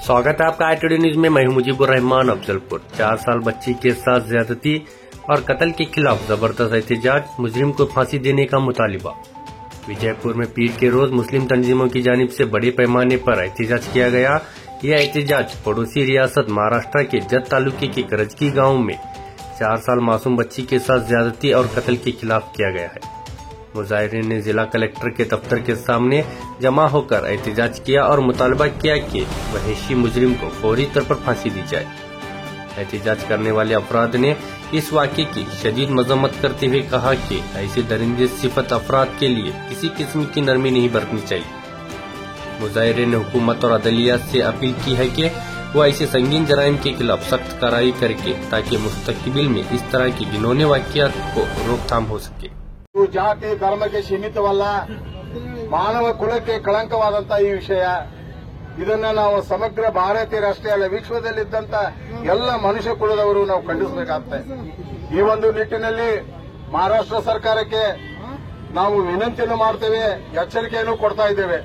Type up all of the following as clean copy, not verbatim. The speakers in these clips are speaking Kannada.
स्वागत है आपका ITD न्यूज में। मैं हूं मुजीबुर रहमान अफजलपुर। 4 साल बच्ची के साथ ज्यादती और कत्ल के खिलाफ जबरदस्त एहतजाज, मुजरिम को फांसी देने का मुतालिबा। विजयपुर में पीर के रोज मुस्लिम तंजीमों की जानिब से बड़े पैमाने पर एहतजाज किया गया। यह एहतजाज पड़ोसी रियासत महाराष्ट्र के जत तालुके के करजकी गाँव में 4 साल मासूम बच्ची के साथ ज्यादती और कत्ल के खिलाफ किया गया है। मुजाहिरीन ने जिला कलेक्टर के दफ्तर के सामने जमा होकर एहतजाज किया और मुतालबा किया कि वहशी मुजरिम को फौरी तौर पर फांसी दी जाए। एहतजाज करने वाले अफराद ने इस वाक़े की शदीद मजम्मत करते हुए कहा कि ऐसे दरिंदे सिफत अफराद के लिए किसी किस्म की नरमी नहीं बरतनी चाहिए। मुजाहिरीन ने हुकूमत और अदलिया से अपील की है कि वो ऐसे संगीन जराइम के खिलाफ सख्त कार्रवाई करके ताकि मुस्तकबिल में इस तरह की घिनौने वाक़ियात को रोकथाम हो सके। ಜಾತಿ ಧರ್ಮಕ್ಕೆ ಸೀಮಿತವಲ್ಲ, ಮಾನವ ಕುಲಕ್ಕೆ ಕಳಂಕವಾದಂತಹ ಈ ವಿಷಯ. ಇದನ್ನ ನಾವು ಸಮಗ್ರ ಭಾರತೀಯ ರಾಷ್ಟ್ರೀಯ ಅಲ್ಲ, ವಿಶ್ವದಲ್ಲಿದ್ದಂತ ಎಲ್ಲ ಮನುಷ್ಯ ಕುಲದವರು ನಾವು ಖಂಡಿಸಬೇಕಾಗುತ್ತೆ. ಈ ಒಂದು ನಿಟ್ಟಿನಲ್ಲಿ ಮಹಾರಾಷ್ಟ್ರ ಸರ್ಕಾರಕ್ಕೆ ನಾವು ವಿನಂತಿಯನ್ನು ಮಾಡ್ತೇವೆ, ಎಚ್ಚರಿಕೆಯನ್ನು ಕೊಡ್ತಾ ಇದ್ದೇವೆ.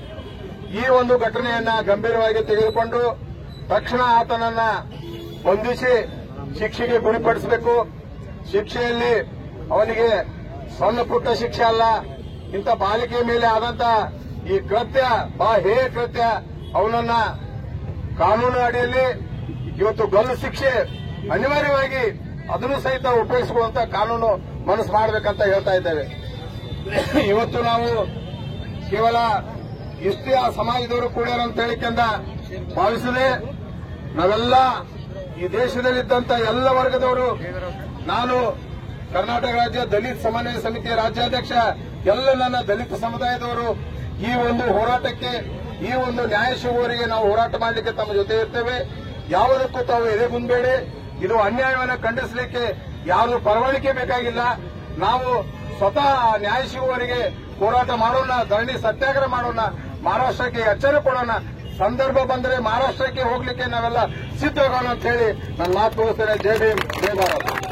ಈ ಒಂದು ಘಟನೆಯನ್ನ ಗಂಭೀರವಾಗಿ ತೆಗೆದುಕೊಂಡು ತಕ್ಷಣ ಆತನನ್ನ ಬಂಧಿಸಿ ಶಿಕ್ಷೆಗೆ ಗುರಿಪಡಿಸಬೇಕು. ಶಿಕ್ಷೆಯಲ್ಲಿ ಅವನಿಗೆ ಸಣ್ಣ ಪುಟ್ಟ ಶಿಕ್ಷೆ ಅಲ್ಲ, ಇಂಥ ಬಾಲಿಕೆ ಮೇಲೆ ಆದಂತ ಈ ಕೃತ್ಯ ಬಹಳ ಹೇಯ ಕೃತ್ಯ. ಅವನನ್ನ ಕಾನೂನು ಅಡಿಯಲ್ಲಿ ಇವತ್ತು ಗಲ್ಲು ಶಿಕ್ಷೆ ಅನಿವಾರ್ಯವಾಗಿ ಅದನ್ನು ಸಹಿತ ಉಪಯೋಗಿಸುವಂತ ಕಾನೂನು ಮನಸ್ಸು ಮಾಡಬೇಕಂತ ಹೇಳ್ತಾ ಇದ್ದೇವೆ. ಇವತ್ತು ನಾವು ಕೇವಲ ಇಷ್ಟೇ ಆ ಸಮಾಜದವರು ಕೂಡ ಅಂತ ಹೇಳಿಕೆಂದ ಭಾವಿಸದೆ ನಾವೆಲ್ಲ ಈ ದೇಶದಲ್ಲಿದ್ದಂತ ಎಲ್ಲ ವರ್ಗದವರು, ನಾನು ಕರ್ನಾಟಕ ರಾಜ್ಯ ದಲಿತ ಸಮನ್ವಯ ಸಮಿತಿಯ ರಾಜ್ಯಾಧ್ಯಕ್ಷ, ಎಲ್ಲ ನನ್ನ ದಲಿತ ಸಮುದಾಯದವರು ಈ ಒಂದು ಹೋರಾಟಕ್ಕೆ, ಈ ಒಂದು ನ್ಯಾಯ ಸಿಗುವವರೆಗೆ ನಾವು ಹೋರಾಟ ಮಾಡಲಿಕ್ಕೆ ತಮ್ಮ ಜೊತೆ ಇರ್ತೇವೆ. ಯಾವುದಕ್ಕೂ ತಾವು ಎದೆಗುಂದಬೇಡಿ. ಇದು ಅನ್ಯಾಯವನ್ನು ಖಂಡಿಸಲಿಕ್ಕೆ ಯಾರು ಪರವಾನಿಕೆ ಬೇಕಾಗಿಲ್ಲ. ನಾವು ಸ್ವತಃ ನ್ಯಾಯ ಸಿಗುವವರೆಗೆ ಹೋರಾಟ ಮಾಡೋಣ, ಧರಣಿ ಸತ್ಯಾಗ್ರಹ ಮಾಡೋಣ, ಮಹಾರಾಷ್ಟ್ರಕ್ಕೆ ಎಚ್ಚರಿಕೆ ಕೊಡೋಣ. ಸಂದರ್ಭ ಬಂದರೆ ಮಹಾರಾಷ್ಟ್ರಕ್ಕೆ ಹೋಗ್ಲಿಕ್ಕೆ ನಾವೆಲ್ಲ ಸಿದ್ಧವಾಗೋಣ ಅಂತ ಹೇಳಿ ನನ್ನ ಮಾತು ಮುಗಿಸ್ತೇನೆ. ಜೈ ಭೀಮ್, ಜೈ ಭಾರತ್.